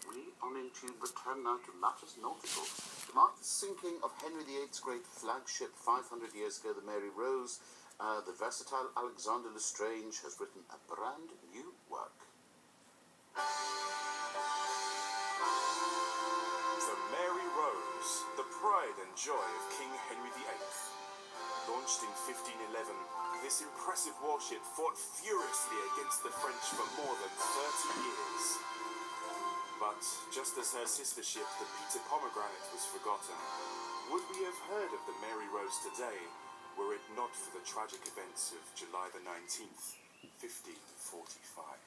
we are going to return now to matters nautical. To mark the sinking of Henry VIII's great flagship 500 years ago, the Mary Rose, the versatile Alexander L'Estrange has written a brand new work. The Mary Rose, the pride and joy of King Henry VIII. Launched in 1511, this impressive warship fought furiously against the French for more than 30 years. But just as her sister ship, the Peter Pomegranate, was forgotten, would we have heard of the Mary Rose today were it not for the tragic events of July the 19th, 1545?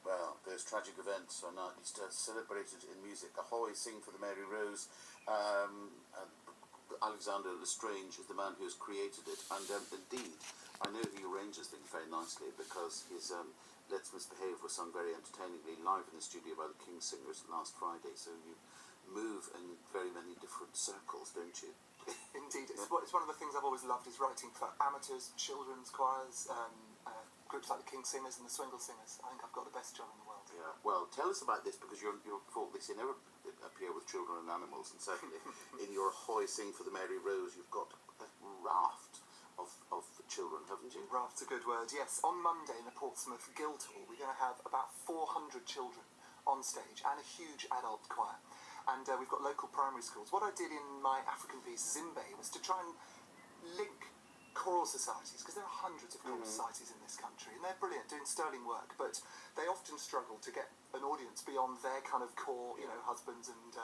Well, those tragic events are now at least celebrated in music. Ahoy, sing for the Mary Rose. Alexander L'Estrange is the man who has created it, and indeed, I know he arranges things very nicely because his Let's Misbehave was sung very entertainingly live in the studio by the King's Singers last Friday, so you move in very many different circles, don't you? Indeed, it's one of the things I've always loved is writing for amateurs, children's choirs, groups like the King's Singers and the Swingle Singers. I think I've got the best job in the world. Yeah, well, tell us about this, because you're faultless. You never appear with children and animals, and certainly in your Ahoy, sing for the Mary Rose, you've got a raft of children, haven't you? Raft's a good word, yes. On Monday in the Portsmouth Guildhall, we're going to have about 400 children on stage and a huge adult choir. And we've got local primary schools. What I did in my African piece, Zimbe, was to try and link choral societies, because there are hundreds of choral societies in this country, and they're brilliant, doing sterling work, but they often struggle to get an audience beyond their kind of core, husbands and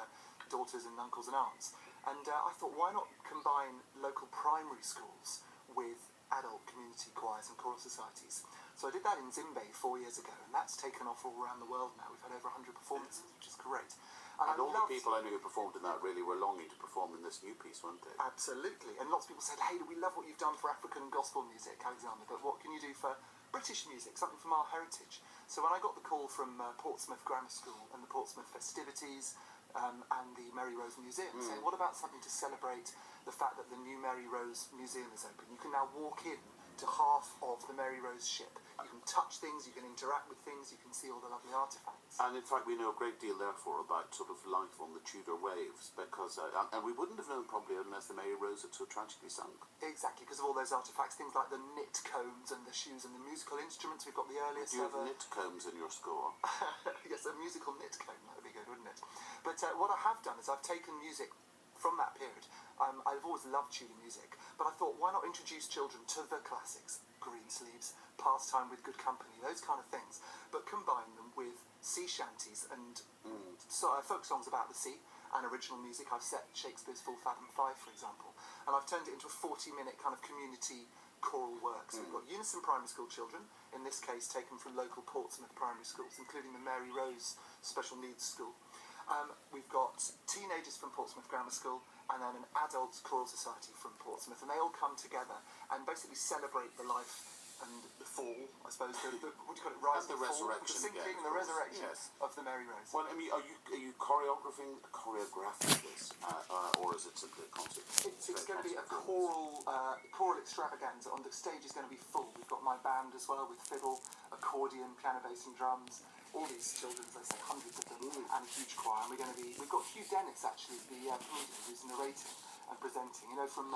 daughters and uncles and aunts. And I thought, why not combine local primary schools with adult community choirs and choral societies? So I did that in Zimbe 4 years ago, and that's taken off all around the world now. We've had over 100 performances, which is great. And all the people I knew who performed in that really were longing to perform in this new piece, weren't they? Absolutely. And lots of people said, hey, we love what you've done for African gospel music, Alexander, but what can you do for British music, something from our heritage? So when I got the call from Portsmouth Grammar School and the Portsmouth festivities and the Mary Rose Museum, saying, what about something to celebrate the fact that the new Mary Rose Museum is open? You can now walk in to half of the Mary Rose ship. You can touch things, you can interact with things, you can see all the lovely artefacts. And in fact, we know a great deal, therefore, about sort of life on the Tudor waves, because, and we wouldn't have known probably unless the Mary Rose had so tragically sunk. Exactly, because of all those artefacts, things like the knit combs and the shoes and the musical instruments. We've got the earliest ever... Do you have knit combs in your score? Yes, a musical knit comb, that would be good, wouldn't it? But what I have done is I've taken music from that period. I've always loved Tudor music, but I thought, why not introduce children to the classics? Greensleeves, Pastime with Good Company, those kind of things, but combine them with sea shanties and folk songs about the sea and original music. I've set Shakespeare's Full Fathom Five, for example, and I've turned it into a 40-minute kind of community choral work. So we've got Unison primary school children, in this case taken from local Portsmouth primary schools, including the Mary Rose Special Needs School. We've got teenagers from Portsmouth Grammar School, and then an adult choral society from Portsmouth, and they all come together and basically celebrate the life and the fall, I suppose, what do you call it, rise and the fall, the sinking and the resurrection of the Mary Rose. Well, I mean, are you choreographing this, or is it simply a concert? It's going to be a choral extravaganza. On the stage is going to be full. We've got my band as well, with fiddle, accordion, piano, bass and drums. All these children, as I say, hundreds of them, and a huge choir. And we've got Hugh Dennis, actually, the comedian who's narrating and presenting, from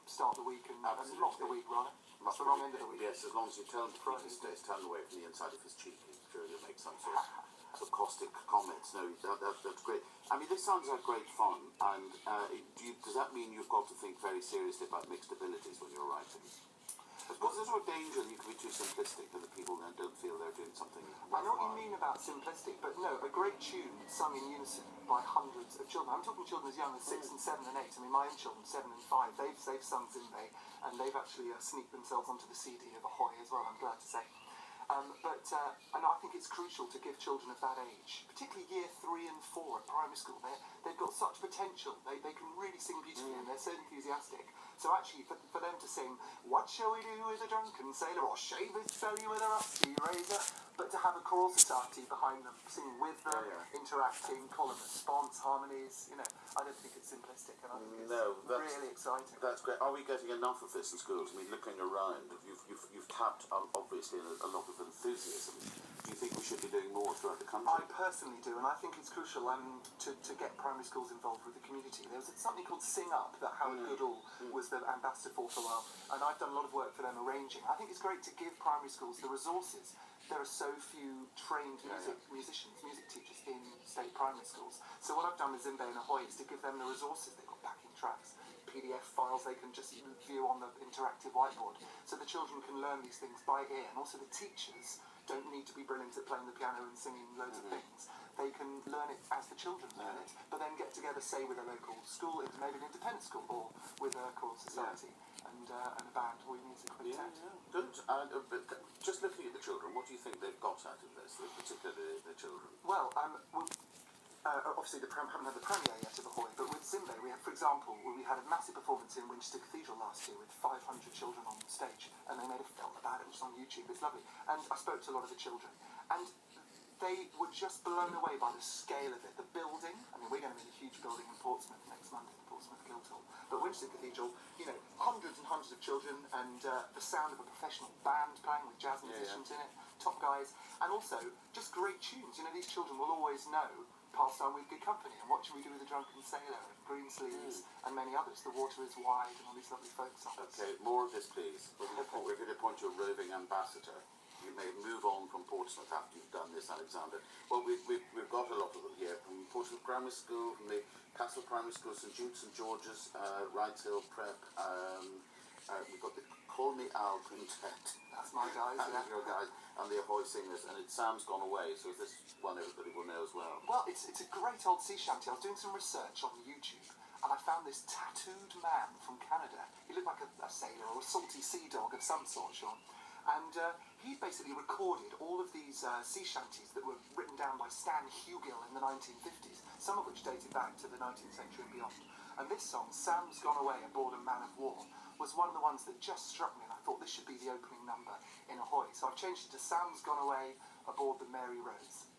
start of the week and off the week, rather. That's the wrong end of the week. Yes, as long as you tell him to keep his face turned away from the inside of his cheek, he's sure he'll make some sort of caustic comments. No, that's great. I mean, this sounds like great fun, and does that mean you've got to think very seriously about mixed abilities when you're writing? I suppose there's no danger that you can be too simplistic and that people then don't feel they're doing something I know what you mean about simplistic, but no, a great tune sung in unison by hundreds of children. I'm talking children as young as 6 and 7 and 8. I mean, my own children, 7 and 5, they've sung Zimbe, and they've actually sneaked themselves onto the CD of Ahoy as well, I'm glad to say. And I think it's crucial to give children of that age, particularly year 3 and 4 at primary school, they've got such potential, they can really sing beautifully and they're so enthusiastic. So actually, for them to sing, what shall we do with a drunken sailor, or shave his belly with a rusty razor, but to have a choral society behind them, singing with them, interacting, calling response, harmonies, I don't think it's simplistic, and I think it's really exciting. That's great. Are we getting enough of this in schools? I mean, looking around, you've tapped, obviously, a lot of enthusiasm. Do you think we should be doing more throughout throughout the country. I personally do, and I think it's crucial to get primary schools involved with the community. There was something called Sing Up that Howard Goodall was the ambassador for a while, and I've done a lot of work for them arranging. I think it's great to give primary schools the resources. There are so few trained musicians, music teachers in state primary schools. So what I've done with Zimbe and Ahoy is to give them the resources. They've got backing tracks, PDF files they can just view on the interactive whiteboard. So the children can learn these things by ear, and also the teachers don't need to be brilliant at playing the piano and singing loads of things. They can learn it as the children learn it, but then get together, say, with a local school, maybe an independent school, or with a choral society and a band or music quintet. Good. But just looking at the children, what do you think they've got out of this, particularly the children? Well, obviously haven't had the premiere yet of Ahoy, but with Zimbe, we had, for example, we had a massive performance in Winchester Cathedral last year with 500 children on stage, and they made a film about it, which is on YouTube. It's lovely. And I spoke to a lot of the children, and they were just blown away by the scale of it, the building. I mean, we're going to be in a huge building in Portsmouth next month, the Portsmouth Guildhall. But Winchester Cathedral, hundreds and hundreds of children, and the sound of a professional band playing with jazz musicians in it, top guys, and also just great tunes. These children will always know Pastime with Good Company, and What Should We Do with a Drunken Sailor, and Green Sleeves, and many others. The Water is Wide, and all these lovely folk songs. Okay, more of this, please. We're going to appoint you a roving ambassador. You may move on from Portsmouth after you've done this, Alexander. Well, we've got a lot of them here from Portsmouth Grammar School, from the Castle Primary School, St Jude, St George's, Wrights Hill Prep. We've got the Call Me Al Quintet. That's my guys, That's your guys. And the Ahoy Singers. And Sam's Gone Away, so this one everybody will know as well. Well, it's a great old sea shanty. I was doing some research on YouTube, and I found this tattooed man from Canada. He looked like a sailor or a salty sea dog of some sort, Sean. And he basically recorded all of these sea shanties that were written down by Stan Hugill in the 1950s, some of which dated back to the 19th century and beyond. And this song, Sam's Gone Away Aboard a Man of War, was one of the ones that just struck me, and I thought this should be the opening number in Ahoy. So I've changed it to Sam's Gone Away Aboard the Mary Rose.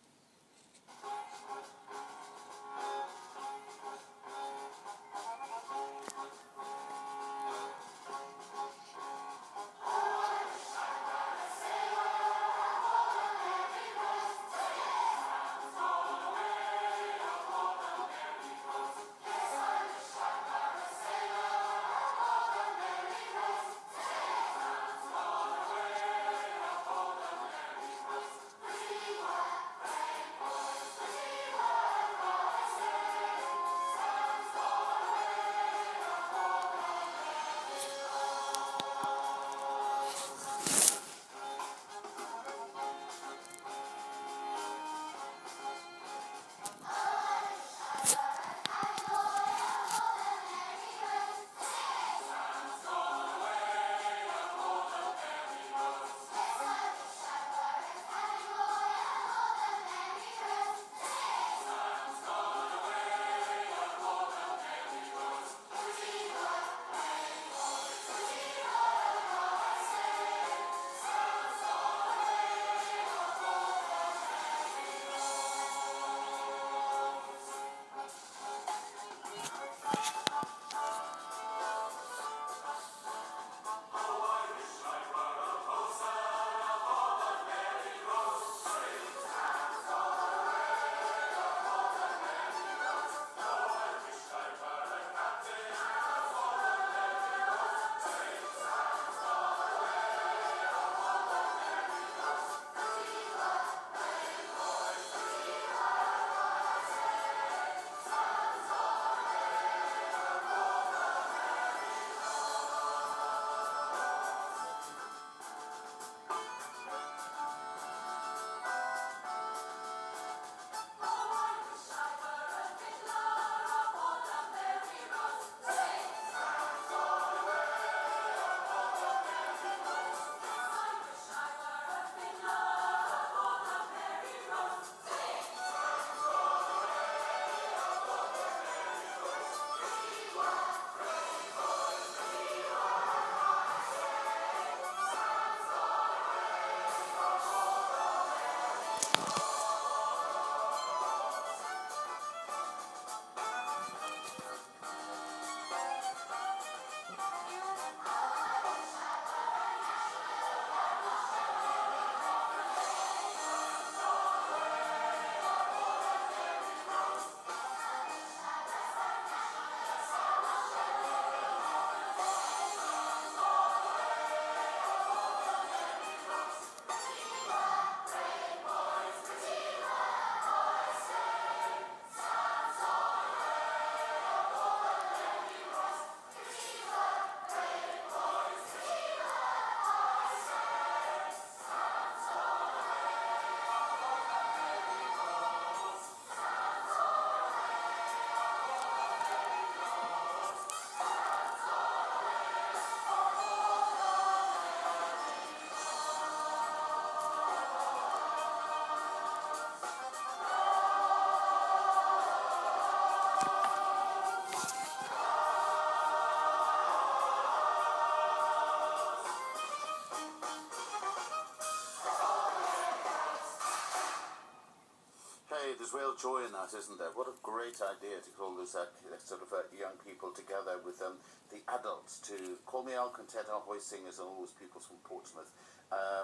there's real joy in that, isn't there? What a great idea to call those young people together with the adults to call me Alcontent Ahoy singers and all those people from Portsmouth.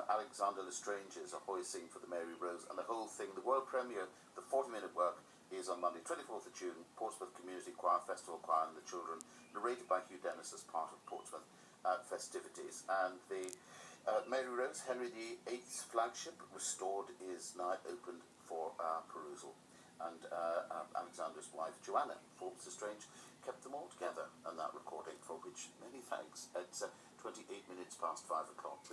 Alexander L'Estrange's Ahoy sing for the Mary Rose, and the whole thing. The world premiere, the 40-minute work, is on Monday, 24th of June, Portsmouth Community Choir, Festival Choir and the Children, narrated by Hugh Dennis as part of Portsmouth festivities. And the Mary Rose, Henry VIII's flagship, restored, is now open for perusal. And Alexander's wife, Joanna Forbes L'Estrange, kept them all together in that recording, for which many thanks. It's 28 minutes past 5 o'clock.